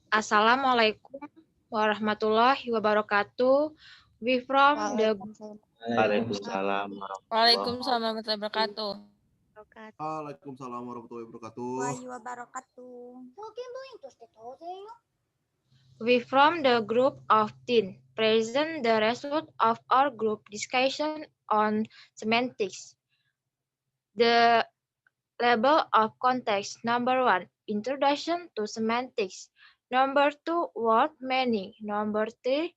Assalamualaikum warahmatullahi wabarakatuh. We from the Waalaikumsalam Waalaikumsalam warahmatullahi wabarakatuh. Waalaikumsalam warahmatullahi wabarakatuh. We from the group of 10 present the result of our group discussion on semantics. The level of context. Number 1, introduction to semantics. Number 2, word meaning. Number 3,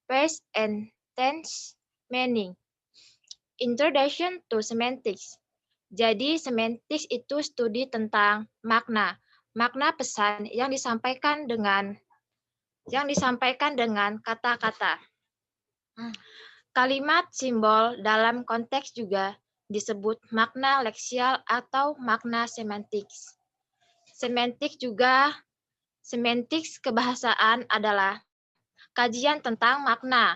past and tense meaning. Introduction to semantics. Jadi, semantics itu studi tentang makna. Makna pesan yang disampaikan dengan kata-kata. Kalimat simbol dalam konteks juga disebut makna leksial atau makna semantics. Semantics kebahasaan adalah kajian tentang makna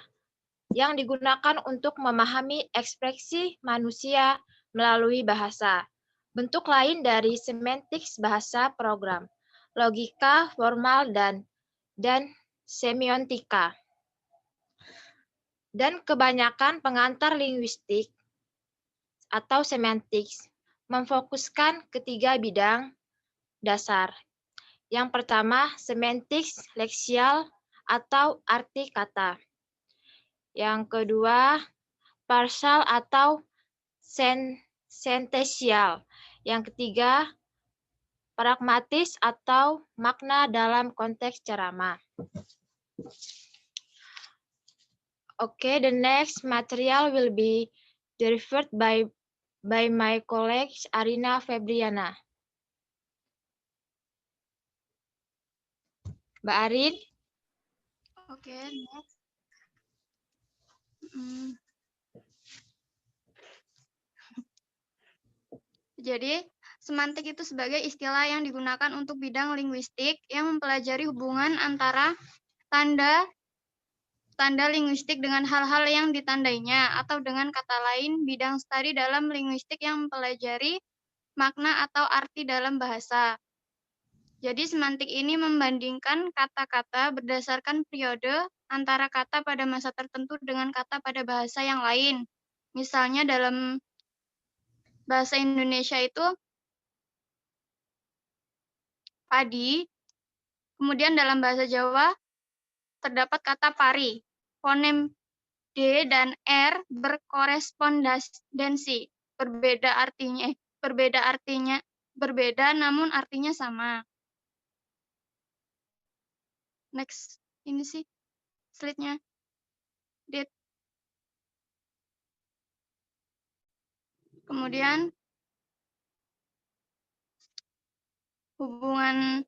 yang digunakan untuk memahami ekspresi manusia melalui bahasa. Bentuk lain dari semantics bahasa program, logika formal dan semiotika. Dan kebanyakan pengantar linguistik atau semantics memfokuskan ketiga bidang dasar. Yang pertama, semantics leksial atau arti kata. Yang kedua, parsal atau sentesial. Yang ketiga, pragmatis atau makna dalam konteks ceramah. Okay, the next material will be delivered by my colleague Arina Febriana. Mbak Arin. Okay, next. Jadi, semantik itu sebagai istilah yang digunakan untuk bidang linguistik yang mempelajari hubungan antara tanda linguistik dengan hal-hal yang ditandainya, atau dengan kata lain, bidang studi dalam linguistik yang mempelajari makna atau arti dalam bahasa. Jadi, semantik ini membandingkan kata-kata berdasarkan periode antara kata pada masa tertentu dengan kata pada bahasa yang lain. Misalnya dalam bahasa Indonesia itu padi, kemudian dalam bahasa Jawa terdapat kata pari. Fonem D dan R berkorespondensi, berbeda namun artinya sama. Next, ini sih slide-nya. Kemudian hubungan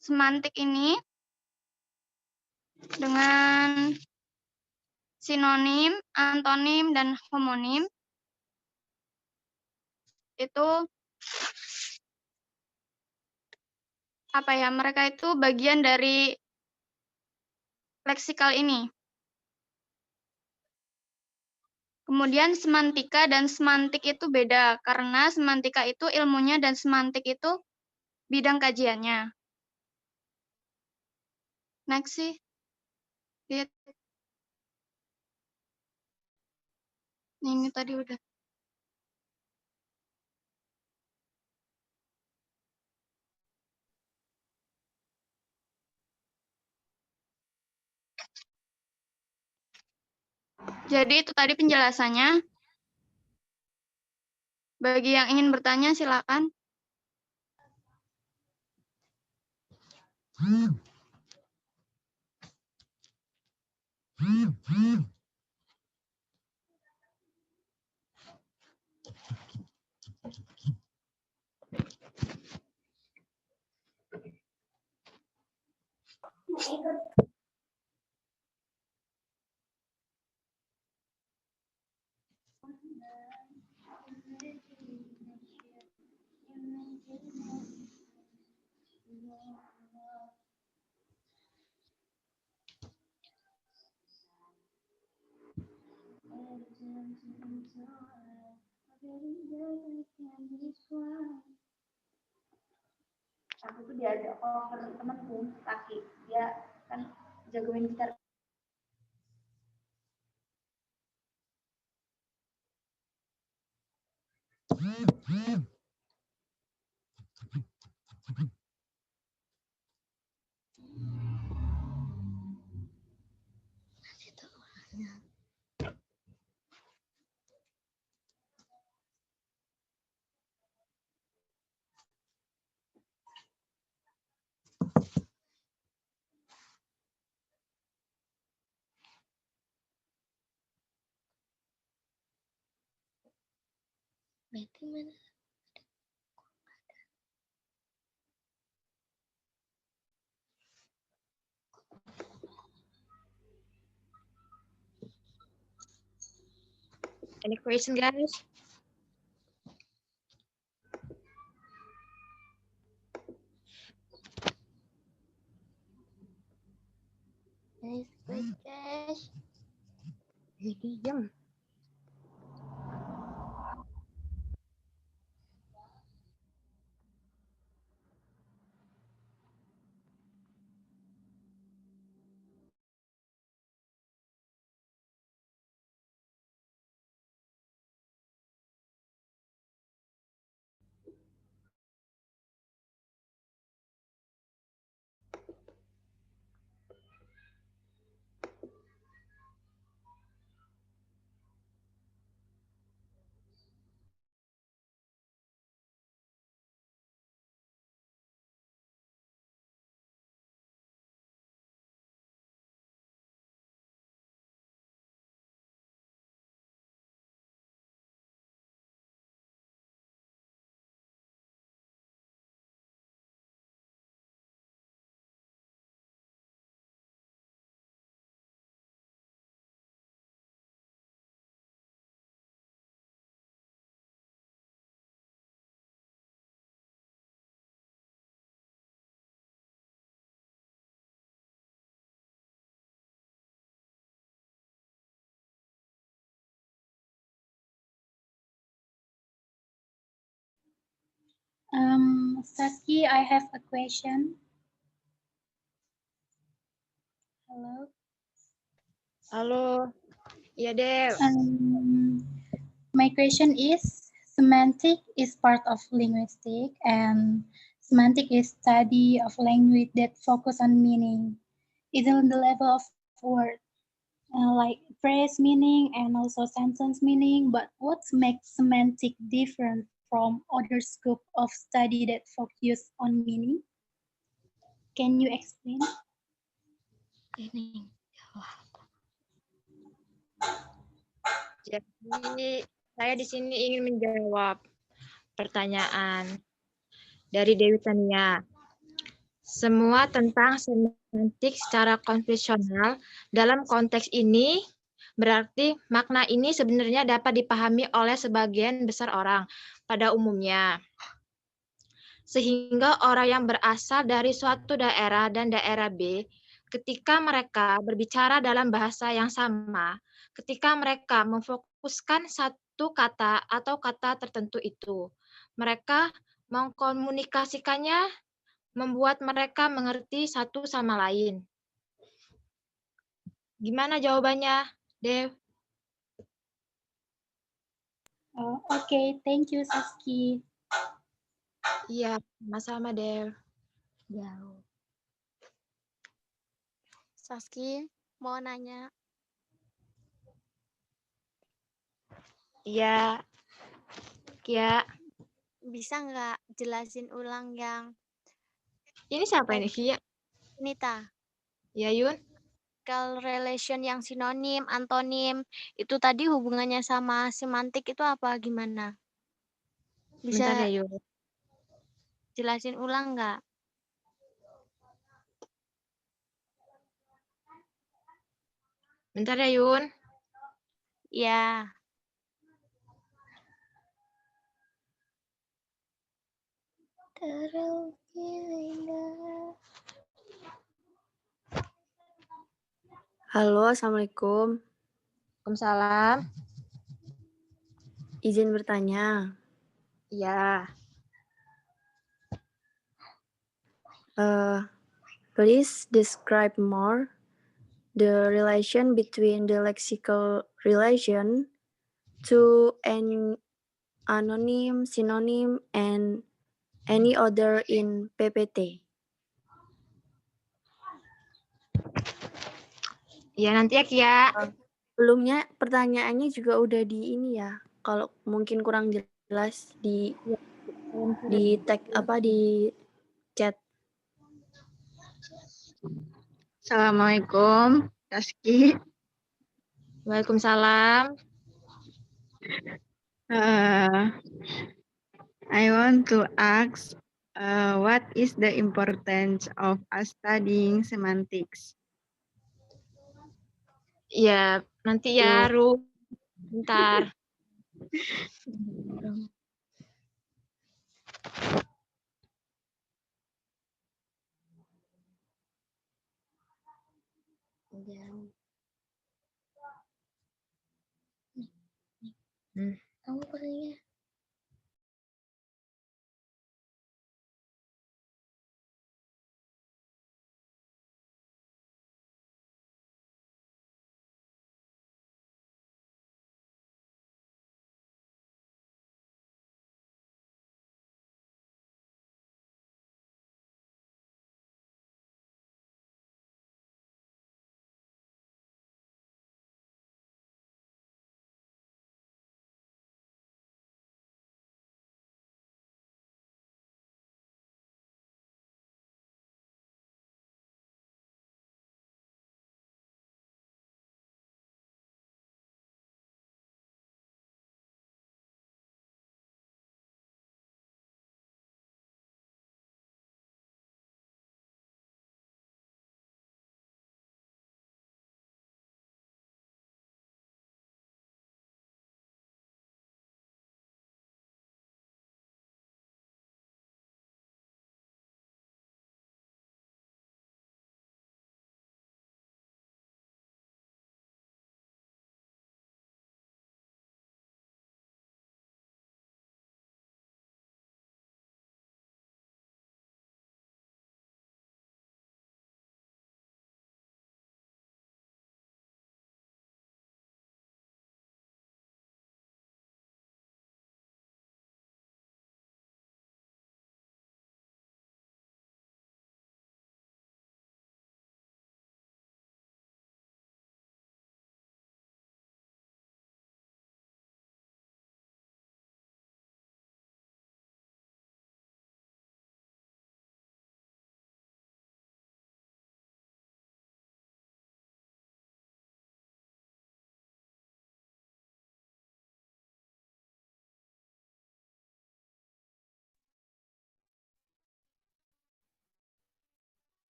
semantik ini dengan sinonim, antonim, dan homonim itu mereka itu bagian dari leksikal ini. Kemudian semantika dan semantik itu beda, karena semantika itu ilmunya dan semantik itu bidang kajiannya. Next sih. Lihat. Ini tadi udah. Jadi itu tadi penjelasannya. Bagi yang ingin bertanya, silakan. Aku tuh diajak cover temanku kaki dia kan jago main gitar. Berarti mana? Any question, guys? Next question. Diam. Saski, I have a question. Hello. Halo. Iya, Dev. My question is, semantic is part of linguistics, and semantic is study of language that focus on meaning. It's on the level of word, like phrase meaning and also sentence meaning, but what makes semantic different from other scope of study that focus on meaning? Can you explain? Jadi, saya di sini ingin menjawab pertanyaan dari Dewi Tania. Semua tentang semantik secara konvensional dalam konteks ini berarti makna ini sebenarnya dapat dipahami oleh sebagian besar orang pada umumnya. Sehingga orang yang berasal dari suatu daerah dan daerah B, ketika mereka berbicara dalam bahasa yang sama, ketika mereka memfokuskan satu kata atau kata tertentu itu, mereka mengkomunikasikannya, membuat mereka mengerti satu sama lain. Gimana jawabannya, Dev? Okay, thank you, Saski. Iya, sama-sama, Dev. Jauh. Saski, mau nanya. Iya. Kia. Bisa nggak jelasin ulang yang... Ini siapa ini, Kia? Nita. Ya, Yun. Kalau relation yang sinonim, antonim, itu tadi hubungannya sama semantik itu apa, gimana? Bisa Bentar ya, Yun. jelasin ulang nggak? Bentar ya, Yun. Ya. Halo, Assalamualaikum. Waalaikumsalam. Izin bertanya. Iya. Please describe more the relation between the lexical relation to an anonym, synonym, and any other in PPT. Ya, nanti ya, Kia. Sebelumnya pertanyaannya juga udah di ini ya. Kalau mungkin kurang jelas di tag di chat. Assalamualaikum, Taski. Waalaikumsalam. I want to ask, what is the importance of studying semantics? Ya, nanti ya, Ru. Bentar. Kamu perginya.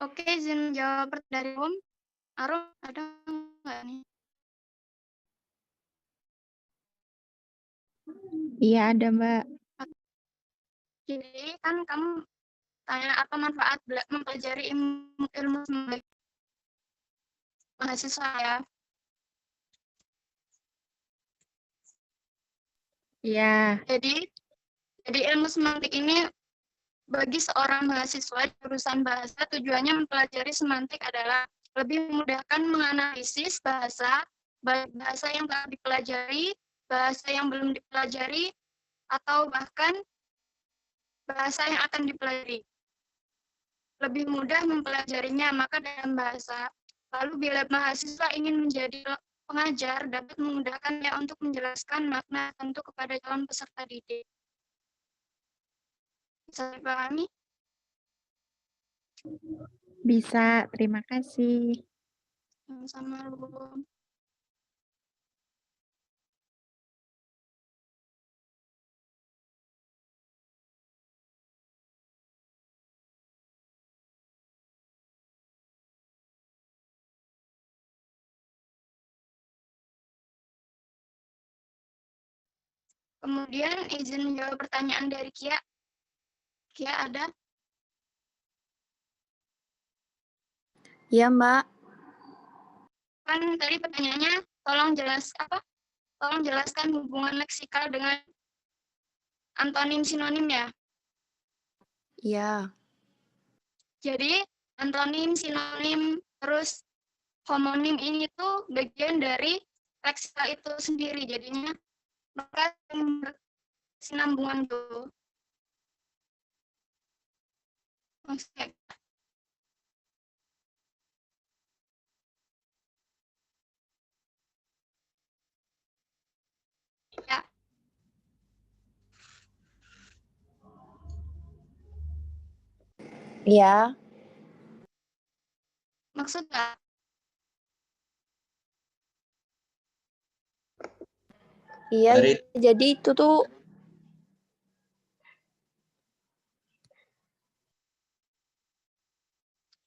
Oke, izin jawab dari Rum. Arum, ada nggak nih? Iya, ada, Mbak. Jadi kan kamu tanya apa manfaat mempelajari ilmu semantik mahasiswa ya. Iya. Jadi ilmu semantik ini bagi seorang mahasiswa jurusan bahasa, tujuannya mempelajari semantik adalah lebih memudahkan menganalisis bahasa, baik bahasa yang telah dipelajari, bahasa yang belum dipelajari, atau bahkan bahasa yang akan dipelajari. Lebih mudah mempelajarinya, maka dalam bahasa. Lalu bila mahasiswa ingin menjadi pengajar, dapat memudahkannya untuk menjelaskan makna tertentu kepada calon peserta didik. Bisa dipahami? Bisa, terima kasih. Sama-sama, Rum. Kemudian izin menjawab pertanyaan dari Kia. Kia ada? Iya, Mbak. Kan tadi pertanyaannya tolong jelaskan hubungan leksikal dengan antonim sinonim ya. Iya. Jadi antonim, sinonim, terus homonim ini tuh bagian dari leksikal itu sendiri. Jadinya mereka berkesinambungan tuh. Maksudnya, ya, Iya. maksudnya Iya. Jadi itu tuh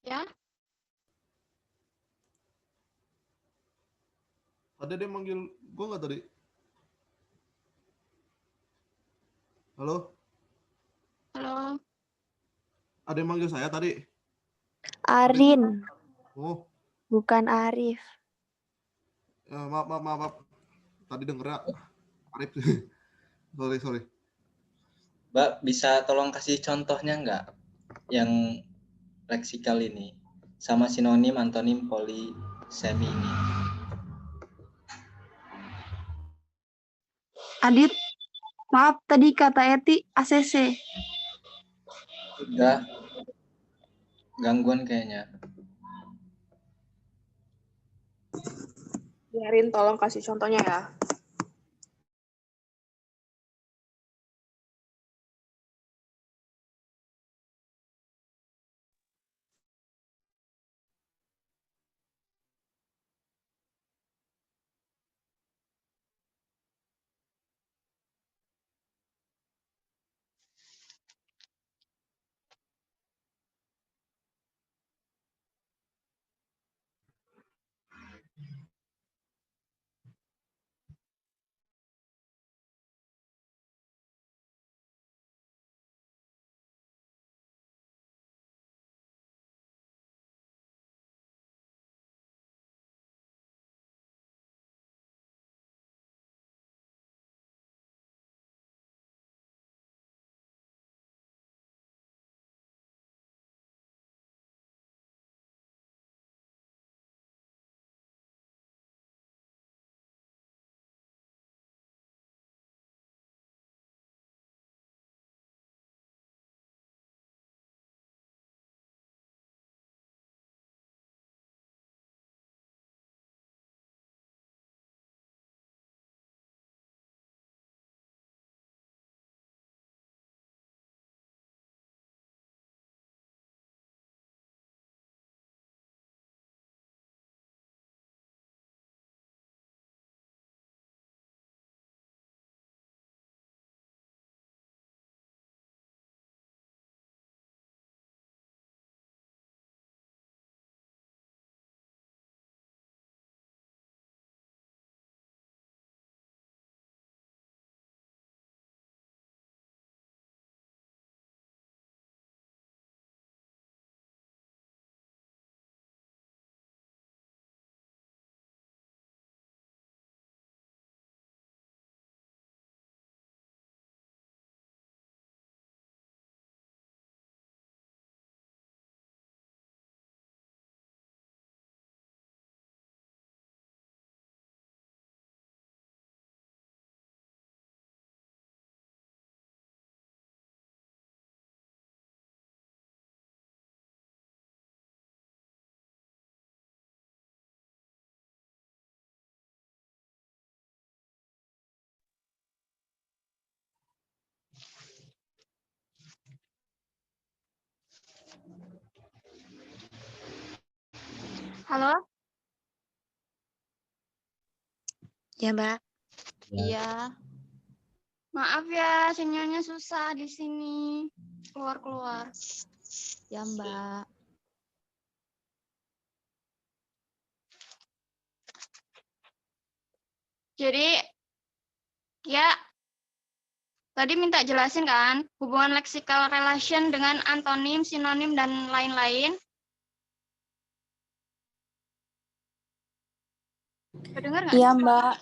ya. Ada dia manggil gue nggak tadi? Halo? Halo. Ada yang manggil saya tadi? Arin. Oh. Bukan Arif. Ya, maaf. Tadi denger ya. Arif. sorry. Mbak, bisa tolong kasih contohnya nggak yang leksikal ini sama sinonim, antonim, polisemi ini? Adit, maaf tadi kata Eti ACC. Udah gangguan kayaknya. Biarin, tolong kasih contohnya ya. Halo? Ya, Mbak. Iya. Maaf ya, sinyalnya susah di sini. Keluar-keluar. Ya, Mbak. Jadi, ya, tadi minta jelasin kan, hubungan lexical relation dengan antonim, sinonim, dan lain-lain. Kedengar nggak? Iya, Mbak.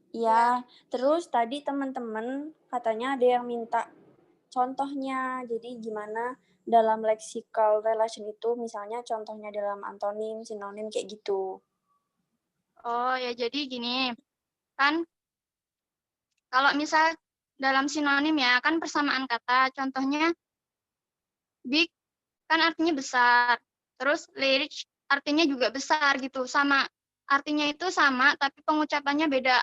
Ya, terus tadi teman-teman katanya ada yang minta contohnya. Jadi gimana dalam lexical relation itu, misalnya contohnya dalam antonim, sinonim kayak gitu. Oh ya, jadi gini, kan kalau misal dalam sinonim ya, kan persamaan kata, contohnya big kan artinya besar, terus large artinya juga besar gitu, sama artinya itu sama, tapi pengucapannya beda.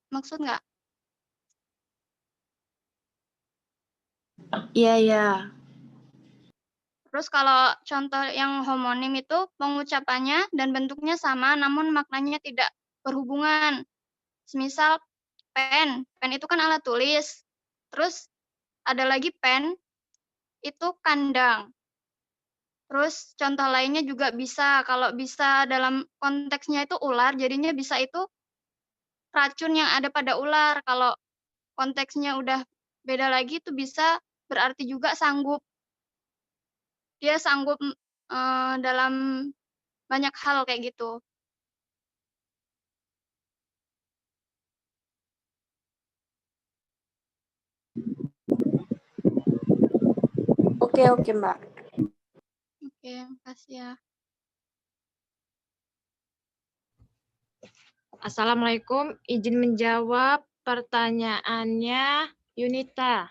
Maksud nggak? Iya, iya. Terus kalau contoh yang homonim itu pengucapannya dan bentuknya sama, namun maknanya tidak berhubungan. Semisal pen, pen itu kan alat tulis. Terus ada lagi pen, itu kandang. Terus contoh lainnya juga bisa, kalau bisa dalam konteksnya itu ular, jadinya bisa itu racun yang ada pada ular. Kalau konteksnya udah beda lagi, itu bisa berarti juga sanggup. Dia sanggup dalam banyak hal kayak gitu. Oke, Mbak. Oke, makasih ya. Assalamualaikum, izin menjawab pertanyaannya Yunita.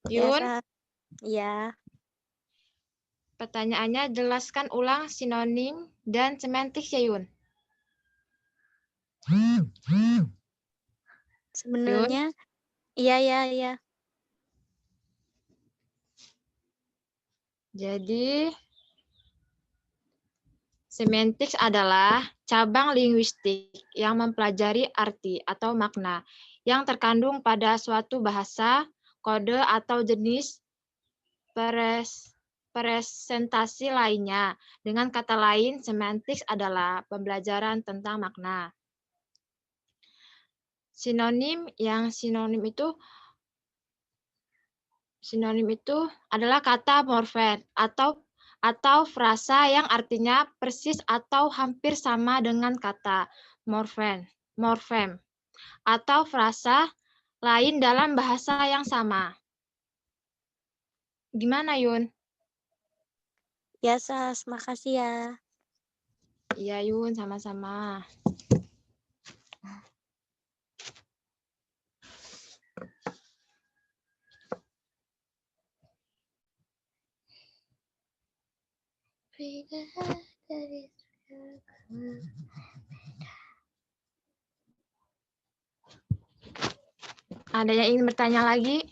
Yun, Ya. pertanyaannya jelaskan ulang sinonim dan semantik ya Yun. Sebenarnya iya. Jadi semantik adalah cabang linguistik yang mempelajari arti atau makna yang terkandung pada suatu bahasa, kode atau jenis presentasi lainnya. Dengan kata lain, semantik adalah pembelajaran tentang makna. Sinonim itu adalah kata morfem atau frasa yang artinya persis atau hampir sama dengan kata morfem atau frasa lain dalam bahasa yang sama. Gimana, Yun? Ya, Sas. Makasih ya. Iya, Yun. Sama-sama. Ada yang ingin bertanya lagi?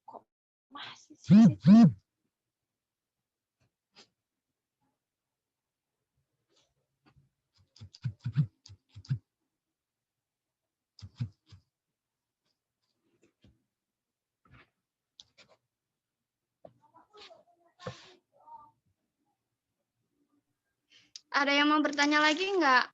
Kok masih sih? Ada yang mau bertanya lagi nggak?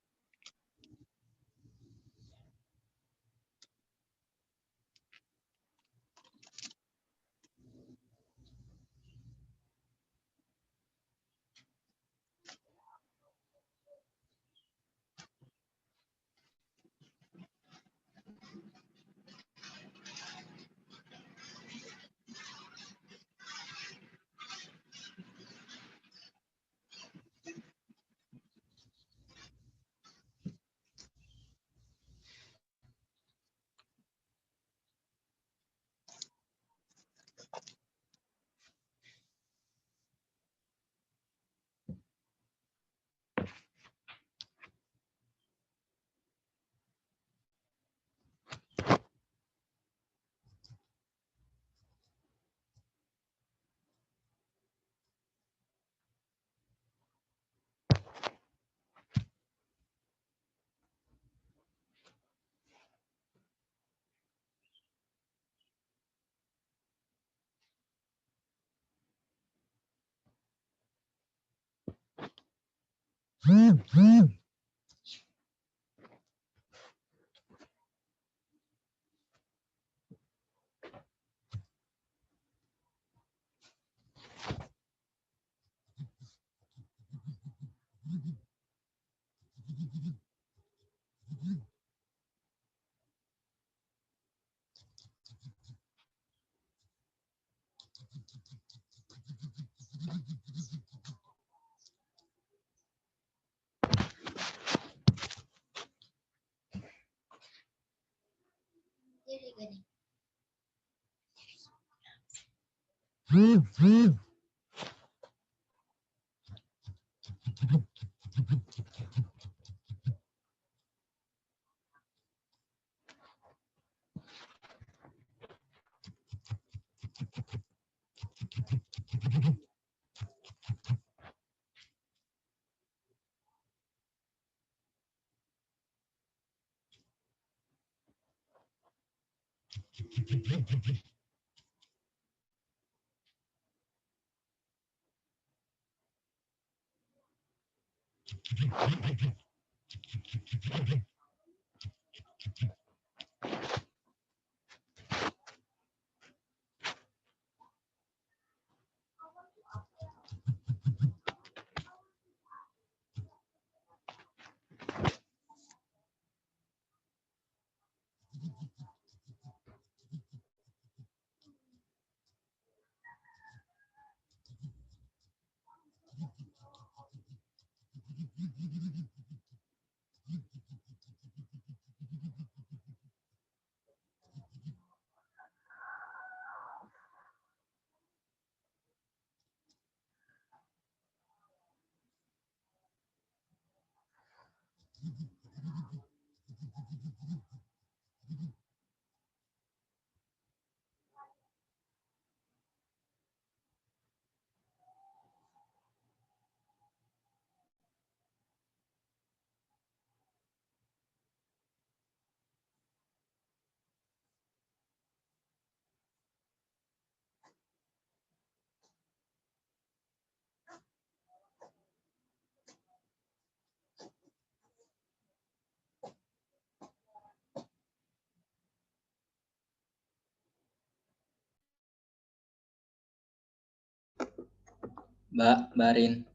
Mbak Barin.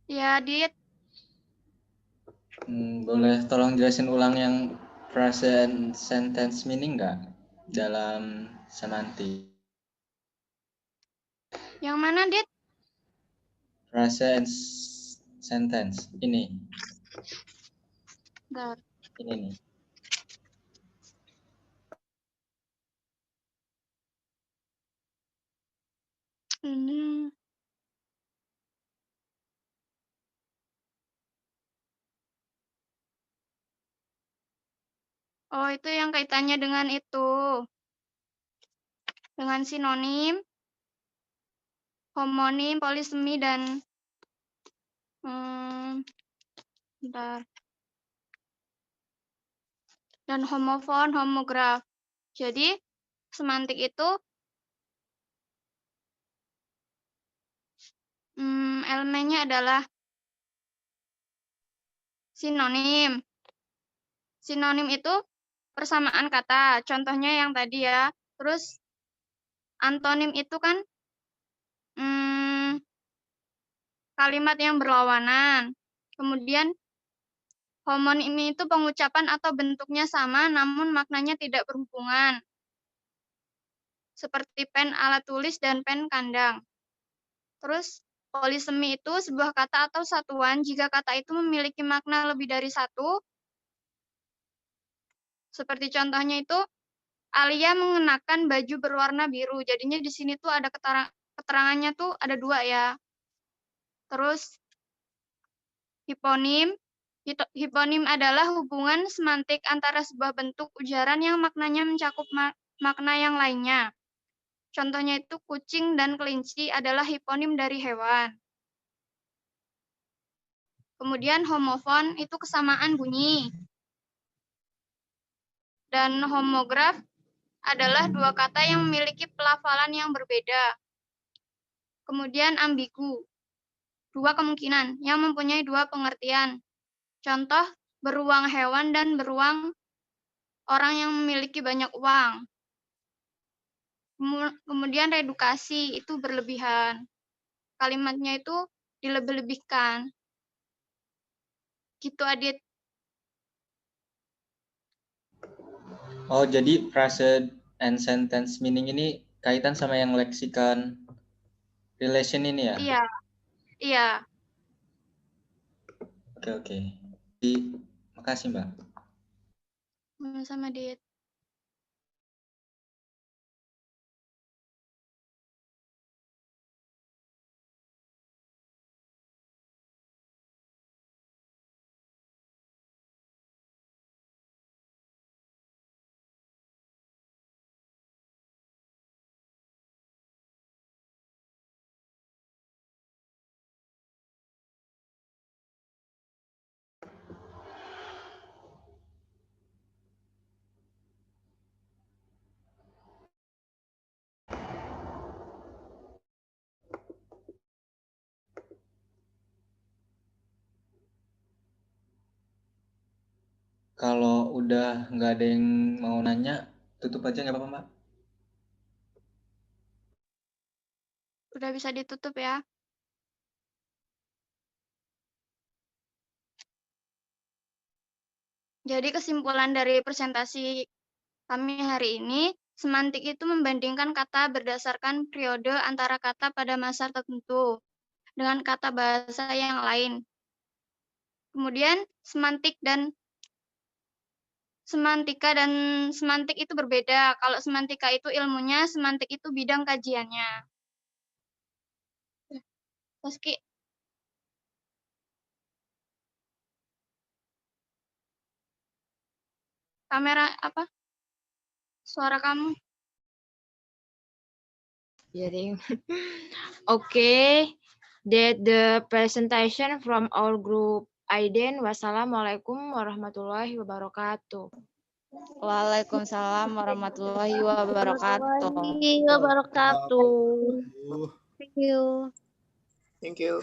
Ya, Dit. Boleh tolong jelasin ulang yang present sentence meaning nggak dalam semantik? Yang mana, Dit? Present sentence ini. Bentar. Ini nih. Ini. Oh, itu yang kaitannya dengan itu. Dengan sinonim, homonim, polisemi, dan bentar. Dan homofon, homograf. Jadi, semantik itu elemennya adalah sinonim. Sinonim itu persamaan kata. Contohnya yang tadi ya. Terus antonim itu kan kalimat yang berlawanan. Kemudian homonim itu pengucapan atau bentuknya sama namun maknanya tidak berhubungan. Seperti pen alat tulis dan pen kandang. Terus polisemi itu sebuah kata atau satuan jika kata itu memiliki makna lebih dari satu. Seperti contohnya itu, Alia mengenakan baju berwarna biru. Jadinya di sini tuh ada keterangannya tuh ada dua ya. Terus hiponim. Hiponim adalah hubungan semantik antara sebuah bentuk ujaran yang maknanya mencakup makna yang lainnya. Contohnya itu kucing dan kelinci adalah hiponim dari hewan. Kemudian homofon itu kesamaan bunyi. Dan homograf adalah dua kata yang memiliki pelafalan yang berbeda. Kemudian ambigu, 2 kemungkinan yang mempunyai 2 pengertian. Contoh, beruang hewan dan beruang orang yang memiliki banyak uang. Kemudian redukasi, itu berlebihan. Kalimatnya itu dilebih-lebihkan. Gitu, Adit. Oh, jadi frase and sentence meaning ini kaitan sama yang leksikon relation ini ya? Iya. Iya. Oke. Makasih, Mbak. Sama-sama, Dit. Kalau udah nggak ada yang mau nanya, tutup aja nggak apa-apa, Mbak? Udah bisa ditutup ya. Jadi kesimpulan dari presentasi kami hari ini, semantik itu membandingkan kata berdasarkan periode antara kata pada masa tertentu dengan kata bahasa yang lain. Kemudian semantika dan semantik itu berbeda. Kalau semantika itu ilmunya, semantik itu bidang kajiannya. Meski kamera apa? Suara kamu. Jadi, okay, that the presentation from our group Aiden. Wassalamualaikum warahmatullahi wabarakatuh. Waalaikumsalam warahmatullahi wabarakatuh. Wabarakatuh. Thank you.